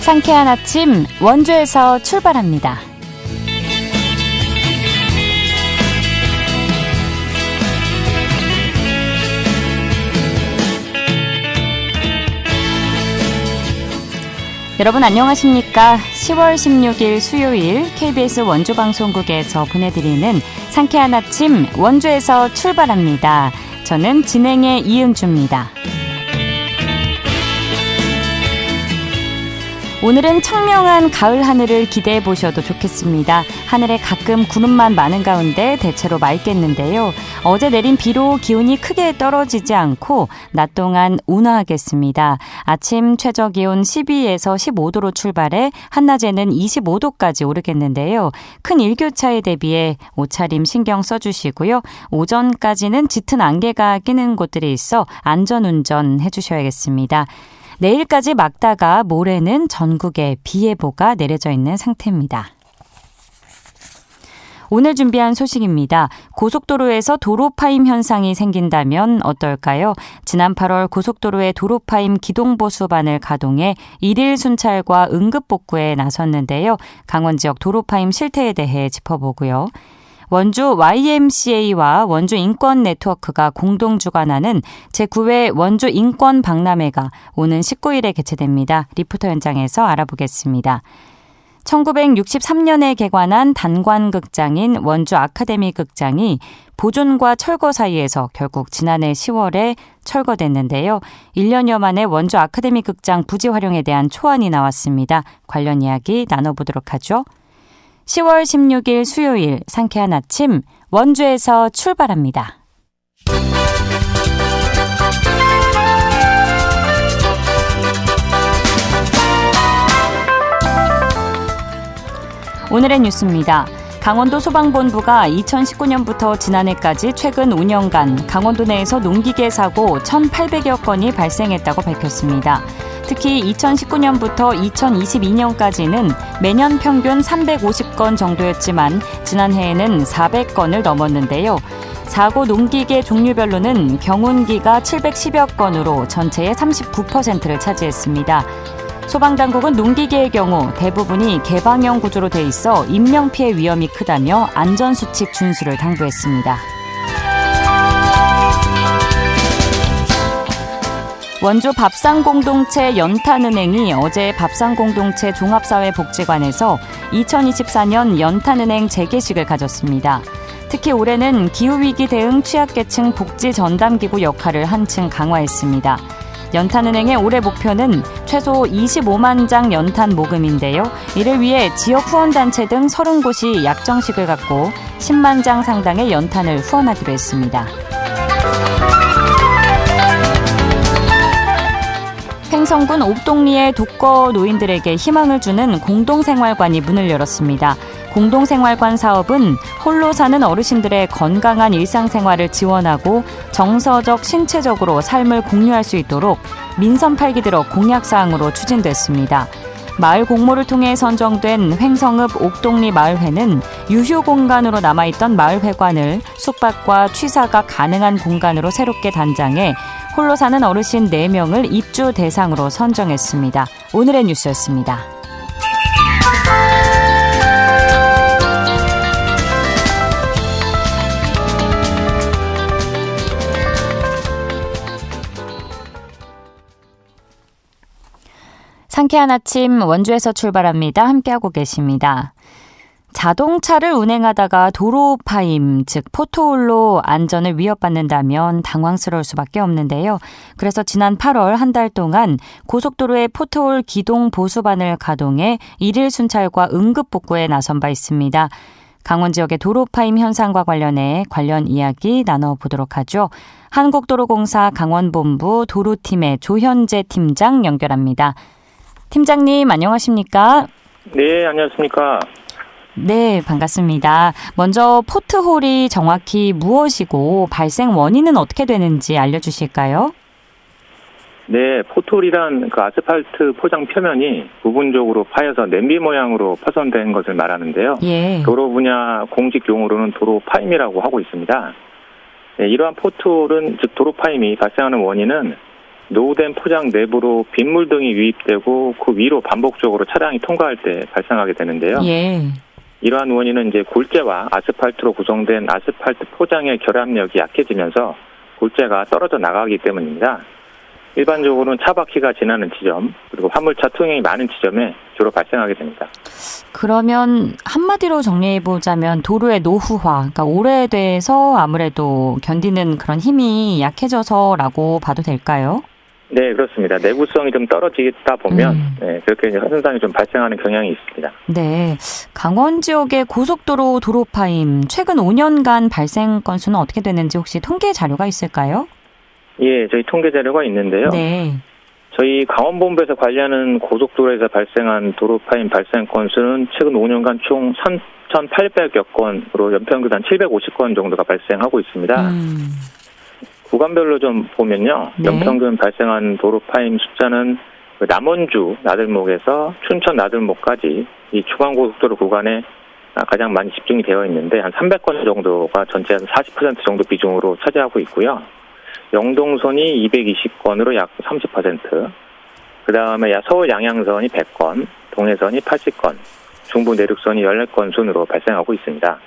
상쾌한 아침 원주에서 출발합니다. 여러분 안녕하십니까? 10월 16일 수요일 KBS 원주방송국에서 보내드리는 상쾌한 아침 원주에서 출발합니다. 저는 진행의 이은주입니다. 오늘은 청명한 가을 하늘을 기대해 보셔도 좋겠습니다. 하늘에 가끔 구름만 많은 가운데 대체로 맑겠는데요. 어제 내린 비로 기온이 크게 떨어지지 않고 낮 동안 온화하겠습니다. 아침 최저 기온 12에서 15도로 출발해 한낮에는 25도까지 오르겠는데요. 큰 일교차에 대비해 옷차림 신경 써주시고요. 오전까지는 짙은 안개가 끼는 곳들이 있어 안전운전 해주셔야겠습니다. 내일까지 막다가 모레는 전국에 비 예보가 내려져 있는 상태입니다. 오늘 준비한 소식입니다. 고속도로에서 도로 파임 현상이 생긴다면 어떨까요? 지난 8월 고속도로의 도로 파임 기동보수반을 가동해 일일 순찰과 응급복구에 나섰는데요. 강원 지역 도로 파임 실태에 대해 짚어보고요. 원주 YMCA와 원주 인권 네트워크가 공동 주관하는 제9회 원주 인권 박람회가 오는 19일에 개최됩니다. 리포터 현장에서 알아보겠습니다. 1963년에 개관한 단관극장인 원주 아카데미 극장이 보존과 철거 사이에서 결국 지난해 10월에 철거됐는데요. 1년여 만에 원주 아카데미 극장 부지 활용에 대한 초안이 나왔습니다. 관련 이야기 나눠보도록 하죠. 10월 16일 수요일 상쾌한 아침 원주에서 출발합니다. 오늘의 뉴스입니다. 강원도 소방본부가 2019년부터 지난해까지 최근 5년간 강원도 내에서 농기계 사고 1,800여 건이 발생했다고 밝혔습니다. 특히 2019년부터 2022년까지는 매년 평균 350건 정도였지만 지난해에는 400건을 넘었는데요. 사고 농기계 종류별로는 경운기가 710여 건으로 전체의 39%를 차지했습니다. 소방당국은 농기계의 경우 대부분이 개방형 구조로 돼 있어 인명피해 위험이 크다며 안전수칙 준수를 당부했습니다. 원주 밥상공동체 연탄은행이 어제 밥상공동체 종합사회복지관에서 2024년 연탄은행 재개식을 가졌습니다. 특히 올해는 기후위기 대응 취약계층 복지전담기구 역할을 한층 강화했습니다. 연탄은행의 올해 목표는 최소 25만 장 연탄 모금인데요. 이를 위해 지역 후원단체 등 30곳이 약정식을 갖고 10만 장 상당의 연탄을 후원하기로 했습니다. 횡성군 옥동리의 독거 노인들에게 희망을 주는 공동생활관이 문을 열었습니다. 공동생활관 사업은 홀로 사는 어르신들의 건강한 일상생활을 지원하고 정서적, 신체적으로 삶을 공유할 수 있도록 민선 8기 들어 공약사항으로 추진됐습니다. 마을 공모를 통해 선정된 횡성읍 옥동리 마을회는 유휴 공간으로 남아있던 마을회관을 숙박과 취사가 가능한 공간으로 새롭게 단장해 홀로 사는 어르신 4명을 입주 대상으로 선정했습니다. 오늘의 뉴스였습니다. 상쾌한 아침 원주에서 출발합니다. 함께하고 계십니다. 자동차를 운행하다가 도로 파임, 즉 포토홀로 안전을 위협받는다면 당황스러울 수밖에 없는데요. 그래서 지난 8월 한 달 동안 고속도로의 포토홀 기동 보수반을 가동해 일일 순찰과 응급복구에 나선 바 있습니다. 강원 지역의 도로 파임 현상과 관련해 관련 이야기 나눠보도록 하죠. 한국도로공사 강원본부 도로팀의 조현재 팀장 연결합니다. 팀장님 안녕하십니까? 네, 안녕하십니까? 네, 반갑습니다. 먼저 포트홀이 정확히 무엇이고 발생 원인은 어떻게 되는지 알려주실까요? 네, 포트홀이란 그 아스팔트 포장 표면이 부분적으로 파여서 냄비 모양으로 파손된 것을 말하는데요. 예. 도로 분야 공식 용어로는 도로 파임이라고 하고 있습니다. 네, 이러한 포트홀은 즉 도로 파임이 발생하는 원인은 노후된 포장 내부로 빗물 등이 유입되고 그 위로 반복적으로 차량이 통과할 때 발생하게 되는데요. 예. 이러한 원인은 이제 골재와 아스팔트로 구성된 아스팔트 포장의 결합력이 약해지면서 골재가 떨어져 나가기 때문입니다. 일반적으로는 차 바퀴가 지나는 지점, 그리고 화물차 통행이 많은 지점에 주로 발생하게 됩니다. 그러면 한마디로 정리해보자면 도로의 노후화, 그러니까 오래돼서 아무래도 견디는 그런 힘이 약해져서라고 봐도 될까요? 네, 그렇습니다. 내구성이 좀 떨어지다 보면 그렇게 이제 현상이 좀 발생하는 경향이 있습니다. 네, 강원 지역의 고속도로 도로 파임 최근 5년간 발생 건수는 어떻게 되는지 혹시 통계 자료가 있을까요? 예, 저희 통계 자료가 있는데요. 네. 저희 강원본부에서 관리하는 고속도로에서 발생한 도로 파임 발생 건수는 최근 5년간 총 3,800여 건으로 연평균 한 750건 정도가 발생하고 있습니다. 구간별로 좀 보면요. 네. 연평균 발생한 도로 파임 숫자는 남원주 나들목에서 춘천 나들목까지 이 중앙고속도로 구간에 가장 많이 집중이 되어 있는데 한 300건 정도가 전체 한 40% 정도 비중으로 차지하고 있고요. 영동선이 220건으로 약 30%, 그 다음에 서울 양양선이 100건, 동해선이 80건, 중부 내륙선이 14건 순으로 발생하고 있습니다.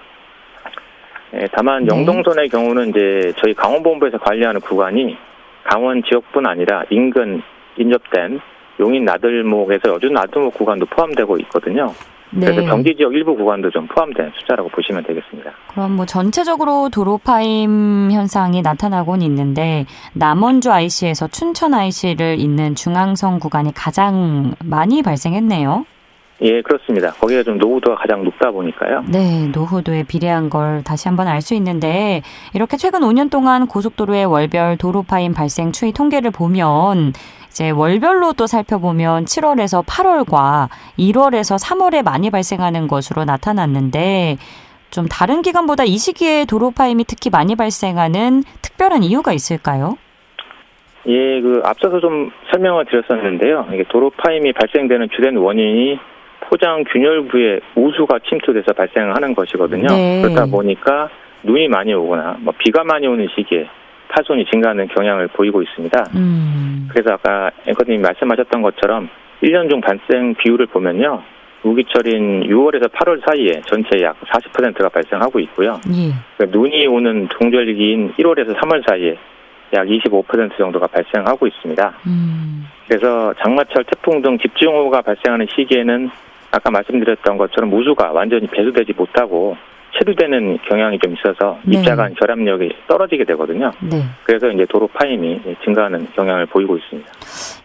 다만 영동선의 경우는 이제 저희 강원본부에서 관리하는 구간이 강원 지역뿐 아니라 인근 인접된 용인 나들목에서 여주 나들목 구간도 포함되고 있거든요. 그래서 경기 지역 일부 구간도 좀 포함된 숫자라고 보시면 되겠습니다. 그럼 뭐 전체적으로 도로 파임 현상이 나타나곤 있는데 남원주 IC에서 춘천 IC를 잇는 중앙선 구간이 가장 많이 발생했네요. 예, 그렇습니다. 거기가 좀 노후도가 가장 높다 보니까요. 네, 노후도에 비례한 걸 다시 한번 알 수 있는데 이렇게 최근 5년 동안 고속도로의 월별 도로 파임 발생 추이 통계를 보면 이제 월별로 또 살펴보면 7월에서 8월과 1월에서 3월에 많이 발생하는 것으로 나타났는데 좀 다른 기간보다 이 시기에 도로 파임이 특히 많이 발생하는 특별한 이유가 있을까요? 예, 앞서서 좀 설명을 드렸었는데요. 이게 도로 파임이 발생되는 주된 원인이 포장 균열부의 우수가 침투돼서 발생하는 것이거든요. 네. 그러다 보니까 눈이 많이 오거나 비가 많이 오는 시기에 파손이 증가하는 경향을 보이고 있습니다. 그래서 아까 앵커님이 말씀하셨던 것처럼 1년 중 발생 비율을 보면요. 우기철인 6월에서 8월 사이에 전체 약 40%가 발생하고 있고요. 예. 그러니까 눈이 오는 동절기인 1월에서 3월 사이에 약 25% 정도가 발생하고 있습니다. 그래서 장마철 태풍 등 집중호우가 발생하는 시기에는 아까 말씀드렸던 것처럼 우수가 완전히 배수되지 못하고 체류되는 경향이 좀 있어서 입자 간 결합력이 떨어지게 되거든요. 네. 그래서 이제 도로 파임이 증가하는 경향을 보이고 있습니다.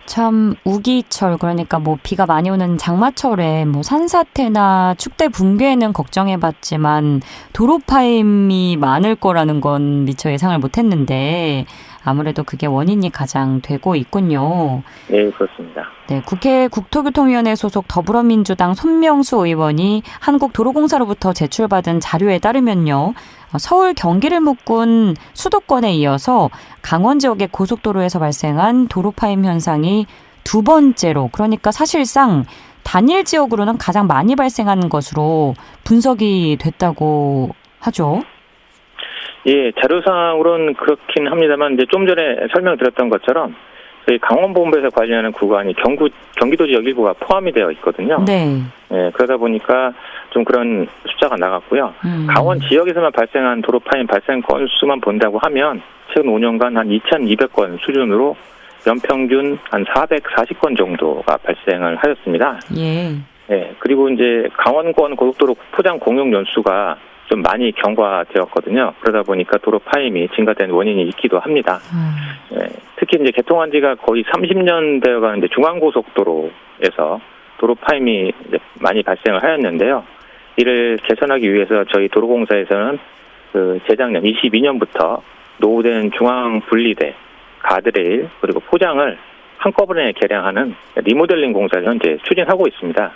참 우기철 그러니까 뭐 비가 많이 오는 장마철에 뭐 산사태나 축대 붕괴는 걱정해봤지만 도로 파임이 많을 거라는 건 미처 예상을 못했는데 아무래도 그게 원인이 가장 되고 있군요. 네, 그렇습니다. 네, 국회 국토교통위원회 소속 더불어민주당 손명수 의원이 한국도로공사로부터 제출받은 자료에 따르면요. 서울 경기를 묶은 수도권에 이어서 강원 지역의 고속도로에서 발생한 도로 파임 현상이 두 번째로 그러니까 사실상 단일 지역으로는 가장 많이 발생하는 것으로 분석이 됐다고 하죠. 예, 자료상으로는 그렇긴 합니다만 이제 좀 전에 설명드렸던 것처럼 저희 강원본부에서 관리하는 구간이 경기도 지역 일부가 포함이 되어 있거든요. 네. 예, 그러다 보니까 좀 그런 숫자가 나갔고요. 강원 지역에서만 발생한 도로 파임 발생 건수만 본다고 하면 최근 5년간 한 2,200건 수준으로 연평균 한 440건 정도가 발생을 하였습니다. 예. 예, 그리고 이제 강원권 고속도로 포장 공용 연수가 좀 많이 경과되었거든요. 그러다 보니까 도로 파임이 증가된 원인이 있기도 합니다. 예, 특히 이제 개통한 지가 거의 30년 되어 가는데 중앙고속도로에서 도로 파임이 이제 많이 발생을 하였는데요. 이를 개선하기 위해서 저희 도로공사에서는 재작년 22년부터 노후된 중앙 분리대, 가드레일 그리고 포장을 한꺼번에 개량하는 리모델링 공사를 현재 추진하고 있습니다.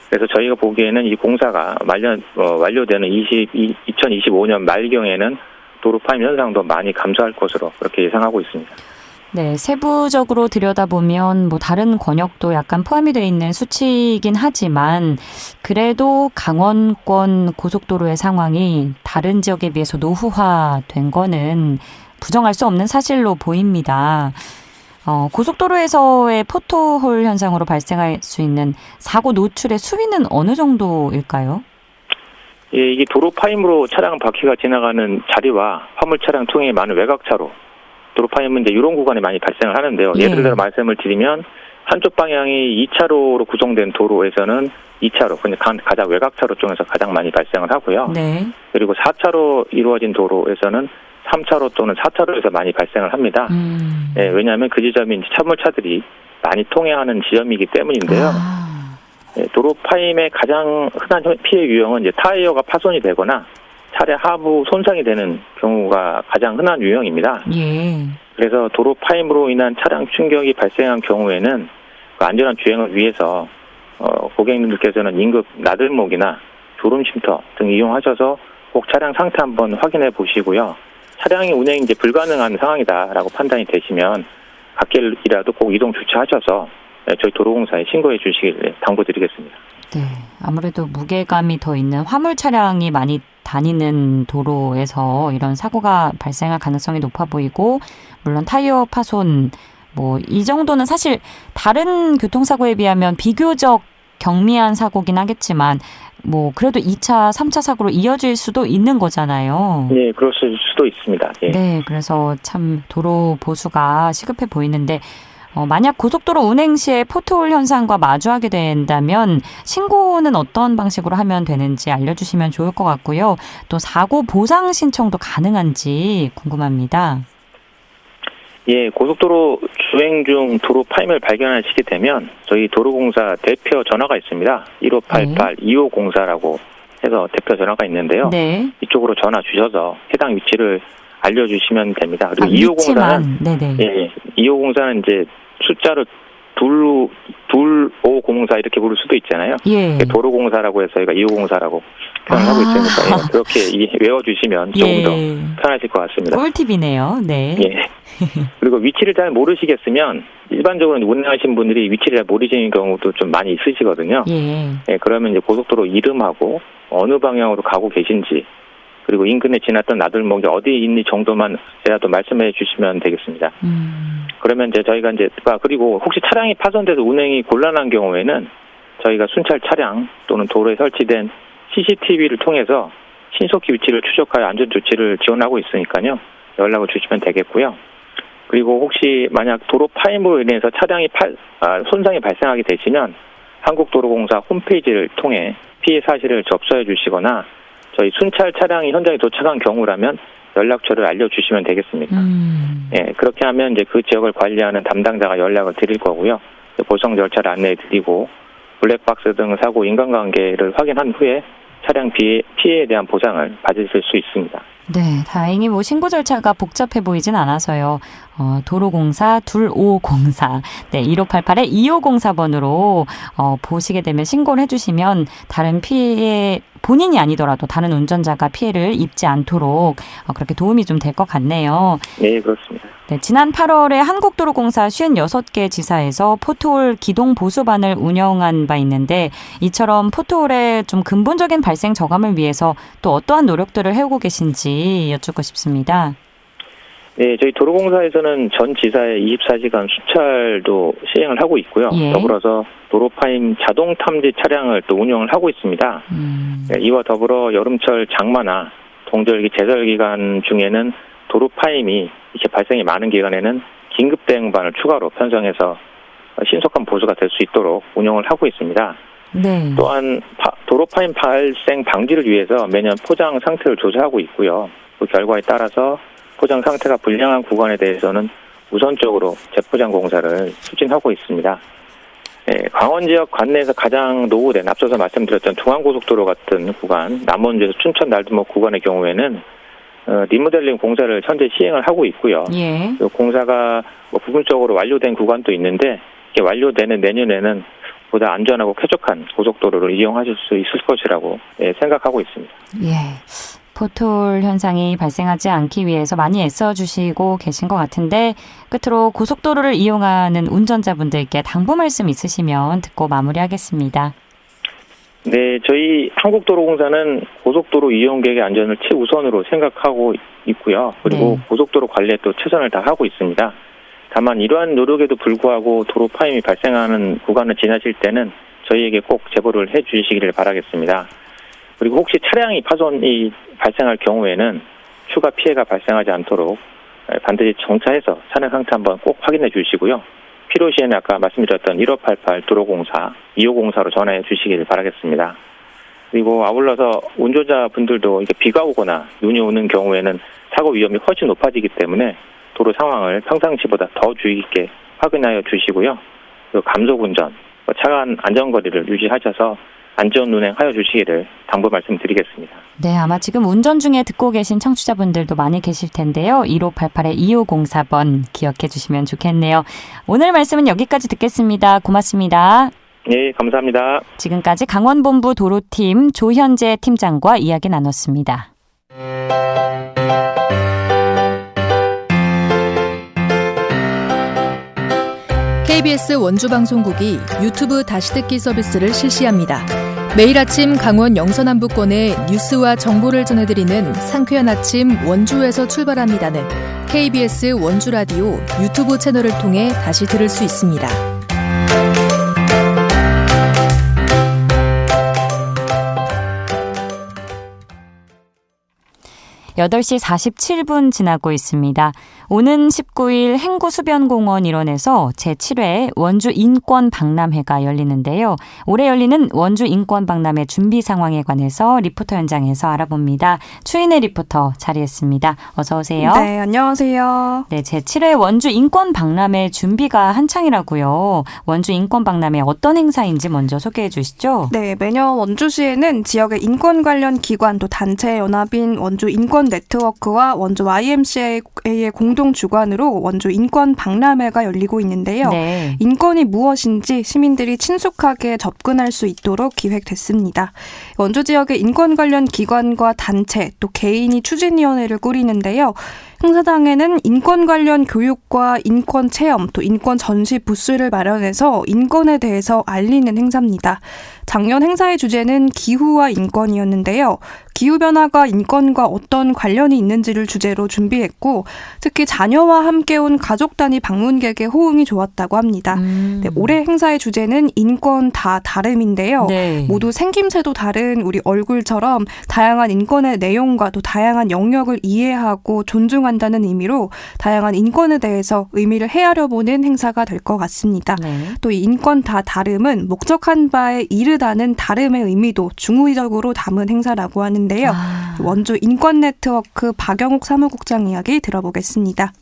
그래서 저희가 보기에는 이 공사가 완료되는 2025년 말경에는 도로 파임 현상도 많이 감소할 것으로 그렇게 예상하고 있습니다. 네, 세부적으로 들여다보면 뭐 다른 권역도 약간 포함이 되어 있는 수치이긴 하지만 그래도 강원권 고속도로의 상황이 다른 지역에 비해서 노후화된 거는 부정할 수 없는 사실로 보입니다. 고속도로에서의 포토홀 현상으로 발생할 수 있는 사고 노출의 수위는 어느 정도일까요? 예, 이게 도로 파임으로 차량 바퀴가 지나가는 자리와 화물 차량 통행이 많은 외곽차로 도로 파임은 이제 이런 구간에 많이 발생을 하는데요. 예. 예를 들어 말씀을 드리면 한쪽 방향이 2차로로 구성된 도로에서는 2차로, 가장 외곽차로 쪽에서 가장 많이 발생을 하고요. 네. 그리고 4차로 이루어진 도로에서는 3차로 또는 4차로에서 많이 발생을 합니다. 예, 왜냐하면 그 지점이 이제 화물차들이 많이 통행하는 지점이기 때문인데요. 예, 도로 파임의 가장 흔한 피해 유형은 이제 타이어가 파손이 되거나 차량 하부 손상이 되는 경우가 가장 흔한 유형입니다. 예. 그래서 도로 파임으로 인한 차량 충격이 발생한 경우에는 그 안전한 주행을 위해서 고객님들께서는 긴급 나들목이나 졸음 쉼터 등 이용하셔서 꼭 차량 상태 한번 확인해 보시고요. 차량이 운행이 이제 불가능한 상황이다라고 판단이 되시면 갓길이라도 꼭 이동 조치하셔서 저희 도로공사에 신고해 주시길 당부드리겠습니다. 네, 아무래도 무게감이 더 있는 화물 차량이 많이 다니는 도로에서 이런 사고가 발생할 가능성이 높아 보이고, 물론 타이어 파손 이 정도는 사실 다른 교통사고에 비하면 비교적 경미한 사고긴 하겠지만 그래도 2차, 3차 사고로 이어질 수도 있는 거잖아요. 네, 그럴 수도 있습니다. 예. 네, 그래서 참 도로 보수가 시급해 보이는데 만약 고속도로 운행 시에 포트홀 현상과 마주하게 된다면 신고는 어떤 방식으로 하면 되는지 알려주시면 좋을 것 같고요. 또 사고 보상 신청도 가능한지 궁금합니다. 예, 고속도로 주행 중 도로 파임을 발견하시게 되면 저희 도로공사 대표 전화가 있습니다. 1588-2504라고 해서 대표 전화가 있는데요. 네. 이쪽으로 전화 주셔서 해당 위치를 알려주시면 됩니다. 그리고 2504는 네네. 예, 2504는 이제 숫자로 2504 이렇게 부를 수도 있잖아요. 예. 도로공사라고 해서 저희가 2504라고 표현하고 있으니까 예, 그렇게 외워주시면 조금 더 편하실 것 같습니다. 꿀팁이네요. 네. 예. 그리고 위치를 잘 모르시겠으면 일반적으로 운행하시는 분들이 위치를 잘 모르시는 경우도 좀 많이 있으시거든요. 예. 예, 그러면 이제 고속도로 이름하고 어느 방향으로 가고 계신지 그리고 인근에 지났던 나들목이 어디에 있는 정도만이라도 말씀해 주시면 되겠습니다. 그러면 이제 저희가 그리고 혹시 차량이 파손돼서 운행이 곤란한 경우에는 저희가 순찰 차량 또는 도로에 설치된 CCTV를 통해서 신속히 위치를 추적하여 안전 조치를 지원하고 있으니까요. 연락을 주시면 되겠고요. 그리고 혹시 만약 도로 파임으로 인해서 차량이 손상이 발생하게 되시면 한국도로공사 홈페이지를 통해 피해 사실을 접수해 주시거나 저희 순찰 차량이 현장에 도착한 경우라면 연락처를 알려주시면 되겠습니다. 예, 그렇게 하면 이제 그 지역을 관리하는 담당자가 연락을 드릴 거고요. 보상 절차를 안내해 드리고 블랙박스 등 사고 인과관계를 확인한 후에 차량 피해에 대한 보상을 받으실 수 있습니다. 네, 다행히 신고 절차가 복잡해 보이진 않아서요. 도로공사 2504, 네, 1588-2504번으로 보시게 되면 신고를 해주시면 다른 피해, 본인이 아니더라도 다른 운전자가 피해를 입지 않도록 그렇게 도움이 좀 될 것 같네요. 네, 그렇습니다. 네, 지난 8월에 한국도로공사 56개 지사에서 포트홀 기동 보수반을 운영한 바 있는데 이처럼 포트홀의 좀 근본적인 발생 저감을 위해서 또 어떠한 노력들을 해오고 계신지 여쭙고 싶습니다. 네, 저희 도로공사에서는 전 지사에 24시간 수찰도 시행을 하고 있고요. 예. 더불어서 도로파임 자동 탐지 차량을 또 운영을 하고 있습니다. 네, 이와 더불어 여름철 장마나 동절기 제설 기간 중에는 도로파임이 이렇게 발생이 많은 기간에는 긴급 대응반을 추가로 편성해서 신속한 보수가 될 수 있도록 운영을 하고 있습니다. 네. 또한 도로파임 발생 방지를 위해서 매년 포장 상태를 조사하고 있고요. 그 결과에 따라서 포장 상태가 불량한 구간에 대해서는 우선적으로 재포장 공사를 추진하고 있습니다. 네, 강원 지역 관내에서 가장 노후된 앞서서 말씀드렸던 중앙고속도로 같은 구간, 남원주에서 춘천 날두목 구간의 경우에는 리모델링 공사를 현재 시행을 하고 있고요. 예. 그 공사가 부분적으로 완료된 구간도 있는데 이게 완료되는 내년에는 보다 안전하고 쾌적한 고속도로를 이용하실 수 있을 것이라고 생각하고 있습니다. 예. 포트홀 현상이 발생하지 않기 위해서 많이 애써주시고 계신 것 같은데 끝으로 고속도로를 이용하는 운전자분들께 당부 말씀 있으시면 듣고 마무리하겠습니다. 네, 저희 한국도로공사는 고속도로 이용객의 안전을 최우선으로 생각하고 있고요. 그리고 네. 고속도로 관리에 또 최선을 다하고 있습니다. 다만 이러한 노력에도 불구하고 도로 파임이 발생하는 구간을 지나실 때는 저희에게 꼭 제보를 해 주시기를 바라겠습니다. 그리고 혹시 차량이 파손이 발생할 경우에는 추가 피해가 발생하지 않도록 반드시 정차해서 차량 상태 한번 꼭 확인해 주시고요. 필요시에는 아까 말씀드렸던 1588 도로공사, 2504로 전화해 주시기를 바라겠습니다. 그리고 아울러서 운전자분들도 이게 비가 오거나 눈이 오는 경우에는 사고 위험이 훨씬 높아지기 때문에 도로 상황을 평상시보다 더 주의 깊게 확인하여 주시고요. 그리고 감속 운전, 차 간 안전거리를 유지하셔서 안전 운행하여 주시기를 당부 말씀드리겠습니다. 네, 아마 지금 운전 중에 듣고 계신 청취자분들도 많이 계실 텐데요. 1588-2504번 기억해 주시면 좋겠네요. 오늘 말씀은 여기까지 듣겠습니다. 고맙습니다. 네, 감사합니다. 지금까지 강원본부 도로팀 조현재 팀장과 이야기 나눴습니다. KBS 원주방송국이 유튜브 다시 듣기 서비스를 실시합니다. 매일 아침 강원 영서남부권의 뉴스와 정보를 전해드리는 상쾌한 아침 원주에서 출발합니다는 KBS 원주라디오 유튜브 채널을 통해 다시 들을 수 있습니다. 8시 47분 지나고 있습니다. 오는 19일 행구수변공원 일원에서 제7회 원주인권박람회가 열리는데요. 올해 열리는 원주인권박람회 준비 상황에 관해서 리포터 현장에서 알아봅니다. 추인혜 리포터 자리했습니다. 어서 오세요. 네, 안녕하세요. 네, 제7회 원주인권박람회 준비가 한창이라고요. 원주인권박람회 어떤 행사인지 먼저 소개해 주시죠. 네, 매년 원주시에는 지역의 인권 관련 기관 또 단체 연합인 원주인권 네트워크와 원주 YMCA의 공동 주관으로 원주 인권 박람회가 열리고 있는데요. 네. 인권이 무엇인지 시민들이 친숙하게 접근할 수 있도록 기획됐습니다. 원주 지역의 인권 관련 기관과 단체 또 개인이 추진위원회를 꾸리는데요. 행사장에는 인권 관련 교육과 인권 체험 또 인권 전시 부스를 마련해서 인권에 대해서 알리는 행사입니다. 작년 행사의 주제는 기후와 인권이었는데요. 기후변화가 인권과 어떤 관련이 있는지를 주제로 준비했고 특히 자녀와 함께 온 가족 단위 방문객의 호응이 좋았다고 합니다. 네, 올해 행사의 주제는 인권 다 다름인데요. 네. 모두 생김새도 다른 우리 얼굴처럼 다양한 인권의 내용과 또 다양한 영역을 이해하고 존중한다는 의미로 다양한 인권에 대해서 의미를 헤아려보는 행사가 될 것 같습니다. 네. 또 이 인권 다 다름은 목적한 바에 이르다는 다름의 의미도 중의적으로 담은 행사라고 하는데요. 원주 인권 네트워크 박영욱 사무국장 이야기 들어보겠습니다.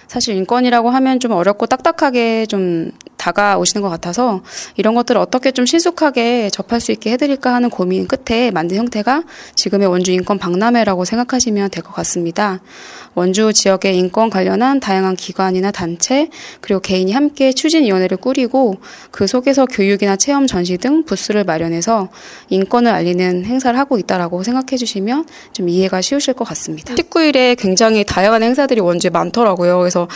사실 인권이라고 하면 좀 어렵고 딱딱하게 좀 다가오시는 것 같아서 이런 것들을 어떻게 좀 신속하게 접할 수 있게 해드릴까 하는 고민 끝에 만든 형태가 지금의 원주 인권 박람회라고 생각하시면 될 것 같습니다. 원주 지역의 인권 관련한 다양한 기관이나 단체 그리고 개인이 함께 추진위원회를 꾸리고 그 속에서 교육이나 체험 전시 등 부스를 마련해서 인권을 알리는 행사를 하고 있다라고 생각해 주시면 좀 이해가 쉬우실 것 같습니다. 19일에 굉장히 다양한 행사들이 원주에 많더라고요. 그래서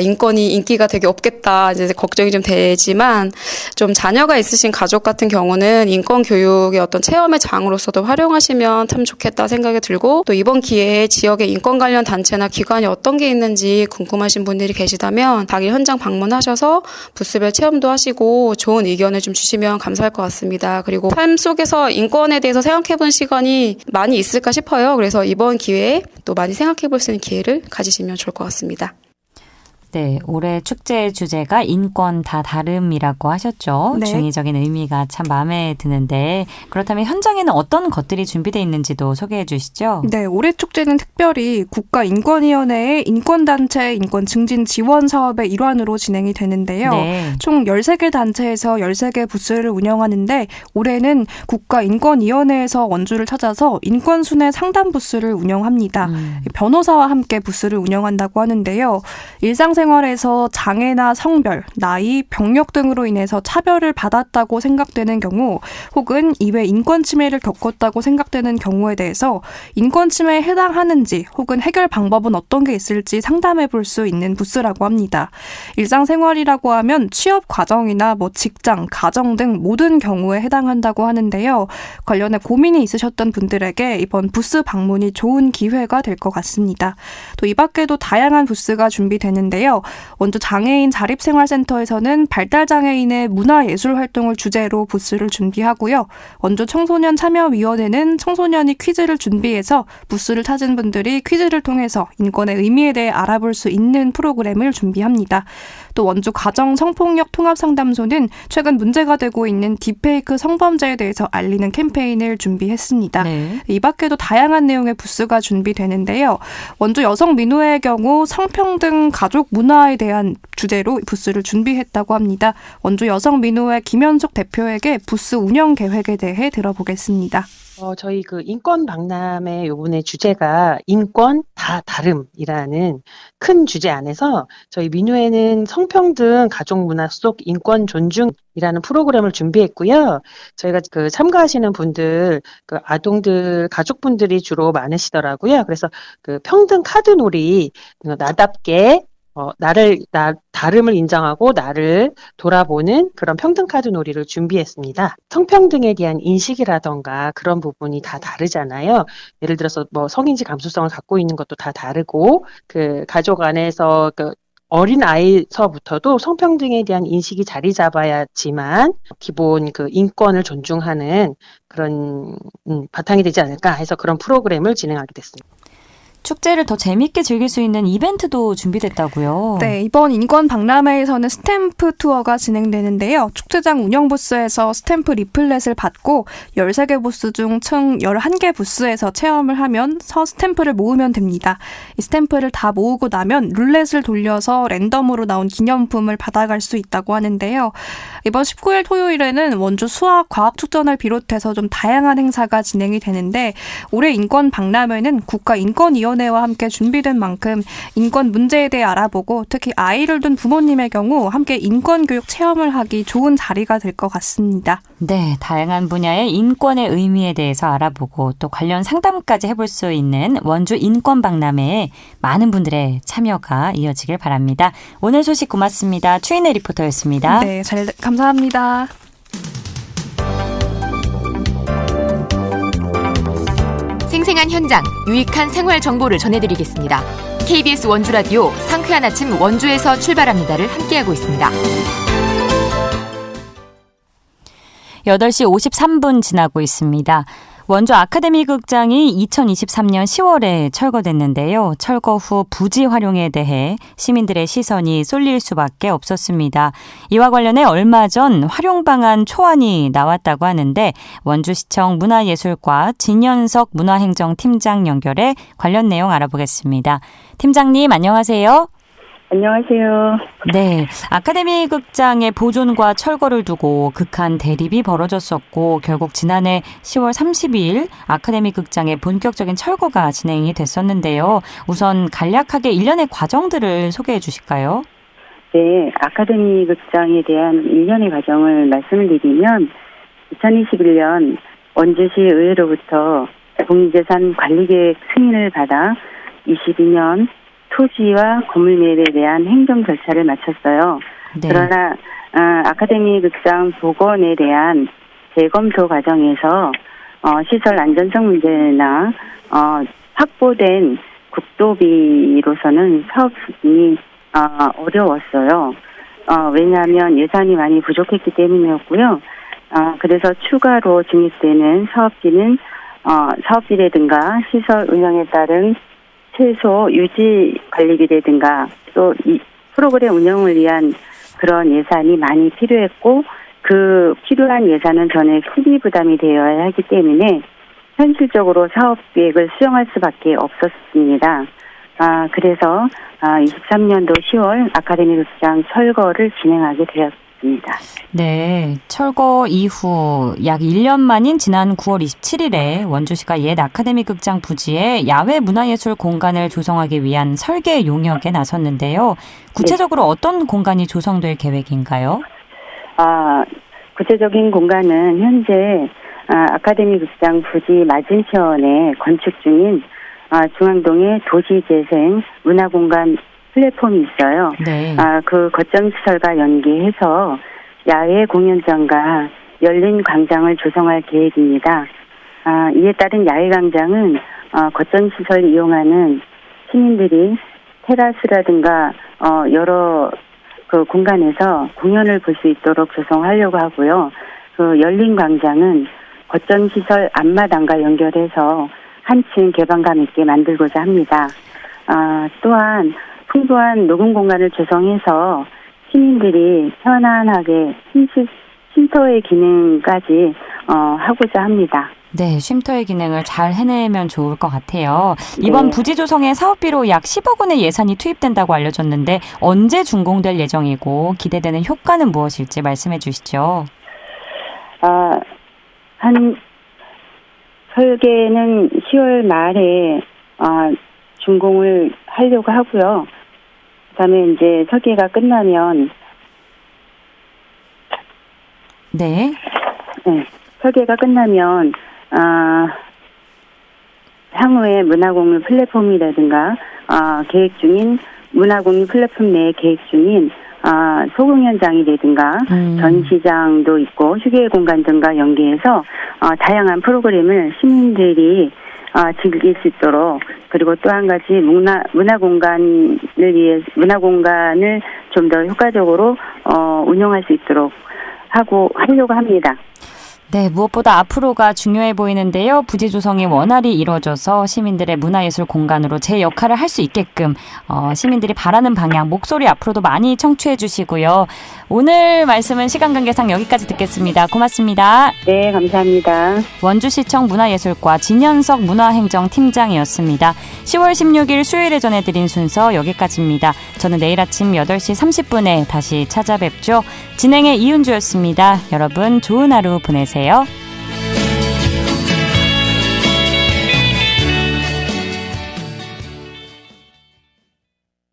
인권이 인기가 되게 없겠다 이제 걱정이 좀 되지만 좀 자녀가 있으신 가족 같은 경우는 인권 교육의 어떤 체험의 장으로서도 활용하시면 참 좋겠다 생각이 들고 또 이번 기회에 지역의 인권 관련 단체나 기관이 어떤 게 있는지 궁금하신 분들이 계시다면 당일 현장 방문하셔서 부스별 체험도 하시고 좋은 의견을 좀 주시면 감사할 것 같습니다. 그리고 삶 속에서 인권에 대해서 생각해본 시간이 많이 있을까 싶어요. 그래서 이번 기회에 또 많이 생각해볼 수 있는 기회를 가지시면 좋을 것 같습니다. 네, 올해 축제의 주제가 인권 다 다름이라고 하셨죠. 네. 중의적인 의미가 참 마음에 드는데 그렇다면 현장에는 어떤 것들이 준비되어 있는지도 소개해 주시죠. 네, 올해 축제는 특별히 국가인권위원회의 인권단체 인권 증진 지원 사업의 일환으로 진행이 되는데요. 네. 총 13개 단체에서 13개 부스를 운영하는데 올해는 국가인권위원회에서 원주를 찾아서 인권순회 상담 부스를 운영합니다. 변호사와 함께 부스를 운영한다고 하는데요. 일상생활에서 장애나 성별, 나이, 병력 등으로 인해서 차별을 받았다고 생각되는 경우 혹은 이외 인권 침해를 겪었다고 생각되는 경우에 대해서 인권 침해에 해당하는지 혹은 해결 방법은 어떤 게 있을지 상담해 볼 수 있는 부스라고 합니다. 일상생활이라고 하면 취업 과정이나 직장, 가정 등 모든 경우에 해당한다고 하는데요. 관련해 고민이 있으셨던 분들에게 이번 부스 방문이 좋은 기회가 될 것 같습니다. 또 이 밖에도 다양한 부스가 준비되는데요. 있는데요. 원주 장애인 자립생활센터에서는 발달장애인의 문화예술 활동을 주제로 부스를 준비하고요. 원주 청소년 참여위원회는 청소년이 퀴즈를 준비해서 부스를 찾은 분들이 퀴즈를 통해서 인권의 의미에 대해 알아볼 수 있는 프로그램을 준비합니다. 또 원주 가정 성폭력 통합상담소는 최근 문제가 되고 있는 딥페이크 성범죄에 대해서 알리는 캠페인을 준비했습니다. 네. 이 밖에도 다양한 내용의 부스가 준비되는데요. 원주 여성민우회의 경우 성평등 가족 문화에 대한 주제로 부스를 준비했다고 합니다. 원주 여성민우회 김현숙 대표에게 부스 운영 계획에 대해 들어보겠습니다. 저희 그 인권 박람회 요번에 주제가 인권 다 다름이라는 큰 주제 안에서 저희 민우회는 성평등 가족 문화 속 인권 존중이라는 프로그램을 준비했고요. 저희가 그 참가하시는 분들, 그 아동들, 가족분들이 주로 많으시더라고요. 그래서 그 평등 카드 놀이, 나답게 다름을 인정하고 나를 돌아보는 그런 평등카드 놀이를 준비했습니다. 성평등에 대한 인식이라던가 그런 부분이 다 다르잖아요. 예를 들어서 뭐 성인지 감수성을 갖고 있는 것도 다 다르고, 그 가족 안에서 그 어린 아이서부터도 성평등에 대한 인식이 자리 잡아야지만 기본 그 인권을 존중하는 그런 바탕이 되지 않을까 해서 그런 프로그램을 진행하게 됐습니다. 축제를 더 재밌게 즐길 수 있는 이벤트도 준비됐다고요? 네, 이번 인권 박람회에서는 스탬프 투어가 진행되는데요. 축제장 운영 부스에서 스탬프 리플렛을 받고 13개 부스 중 총 11개 부스에서 체험을 하면서 스탬프를 모으면 됩니다. 이 스탬프를 다 모으고 나면 룰렛을 돌려서 랜덤으로 나온 기념품을 받아갈 수 있다고 하는데요. 이번 19일 토요일에는 원주 수학 과학축전을 비롯해서 좀 다양한 행사가 진행이 되는데, 올해 인권 박람회는 국가인권위원회와 함께 준비된 만큼 인권 문제에 대해 알아보고 특히 아이를 둔 부모님의 경우 함께 인권교육 체험을 하기 좋은 자리가 될 것 같습니다. 네, 다양한 분야의 인권의 의미에 대해서 알아보고 또 관련 상담까지 해볼 수 있는 원주 인권박람회에 많은 분들의 참여가 이어지길 바랍니다. 오늘 소식 고맙습니다. 추인혜 리포터였습니다. 네, 감사합니다. 생생한 현장, 유익한 생활 정보를 전해드리겠습니다. KBS 원주라디오 상쾌한 아침 원주에서 출발합니다를 함께하고 있습니다. 8시 53분 지나고 있습니다. 원주 아카데미 극장이 2023년 10월에 철거됐는데요. 철거 후 부지 활용에 대해 시민들의 시선이 쏠릴 수밖에 없었습니다. 이와 관련해 얼마 전 활용 방안 초안이 나왔다고 하는데 원주시청 문화예술과 진현석 문화행정팀장 연결해 관련 내용 알아보겠습니다. 팀장님 안녕하세요. 안녕하세요. 네, 아카데미 극장의 보존과 철거를 두고 극한 대립이 벌어졌었고 결국 지난해 10월 30일 아카데미 극장의 본격적인 철거가 진행이 됐었는데요. 우선 간략하게 일련의 과정들을 소개해 주실까요? 네, 아카데미 극장에 대한 일련의 과정을 말씀을 드리면 2021년 원주시 의회로부터 국민재산 관리계획 승인을 받아 22년 토지와 건물 매입에 대한 행정 절차를 마쳤어요. 네. 그러나 아카데미 극장 복원에 대한 재검토 과정에서 시설 안전성 문제나 확보된 국도비로서는 사업 수준이 어려웠어요. 왜냐하면 예산이 많이 부족했기 때문이었고요. 그래서 추가로 증액되는 사업비는 사업비라든가 시설 운영에 따른 최소 유지 관리비라든가 또 이 프로그램 운영을 위한 그런 예산이 많이 필요했고 그 필요한 예산은 전액 수비 부담이 되어야 하기 때문에 현실적으로 사업 계획을 수정할 수밖에 없었습니다. 그래서 23년도 10월 아카데미 극장 철거를 진행하게 되었습니다. 네, 철거 이후 약 1년 만인 지난 9월 27일에 원주시가 옛 아카데미 극장 부지에 야외 문화예술 공간을 조성하기 위한 설계 용역에 나섰는데요. 구체적으로 네. 어떤 공간이 조성될 계획인가요? 구체적인 공간은 현재 아카데미 극장 부지 맞은편에 건축 중인 중앙동의 도시재생 문화공간 플랫폼이 있어요. 네. 그 거점 시설과 연계해서 야외 공연장과 열린 광장을 조성할 계획입니다. 이에 따른 야외 광장은 거점 시설 이용하는 시민들이 테라스라든가 여러 그 공간에서 공연을 볼 수 있도록 조성하려고 하고요. 그 열린 광장은 거점 시설 앞마당과 연결해서 한층 개방감 있게 만들고자 합니다. 또한 풍부한 녹음 공간을 조성해서 시민들이 편안하게 쉼터의 기능까지 하고자 합니다. 네, 쉼터의 기능을 잘 해내면 좋을 것 같아요. 이번 네. 부지 조성에 사업비로 약 10억 원의 예산이 투입된다고 알려졌는데 언제 준공될 예정이고 기대되는 효과는 무엇일지 말씀해 주시죠. 설계는 10월 말에 준공을 하려고 하고요. 그다음에 이제 설계가 끝나면 네. 설계가 끝나면 향후에 문화공유 플랫폼이라든가 계획 중인 문화공유 플랫폼 내에 계획 중인 소공 현장이라든가 전시장도 있고 휴게 공간 등과 연계해서 다양한 프로그램을 시민들이 즐길 수 있도록 그리고 또 한 가지 문화 공간을 좀 더 효과적으로 운영할 수 있도록 하려고 합니다. 네, 무엇보다 앞으로가 중요해 보이는데요. 부지 조성이 원활히 이루어져서 시민들의 문화예술 공간으로 제 역할을 할 수 있게끔 시민들이 바라는 방향, 목소리 앞으로도 많이 청취해 주시고요. 오늘 말씀은 시간 관계상 여기까지 듣겠습니다. 고맙습니다. 네, 감사합니다. 원주시청 문화예술과 진현석 문화행정팀장이었습니다. 10월 16일 수요일에 전해드린 순서 여기까지입니다. 저는 내일 아침 8시 30분에 다시 찾아뵙죠. 진행의 이은주였습니다. 여러분 좋은 하루 보내세요.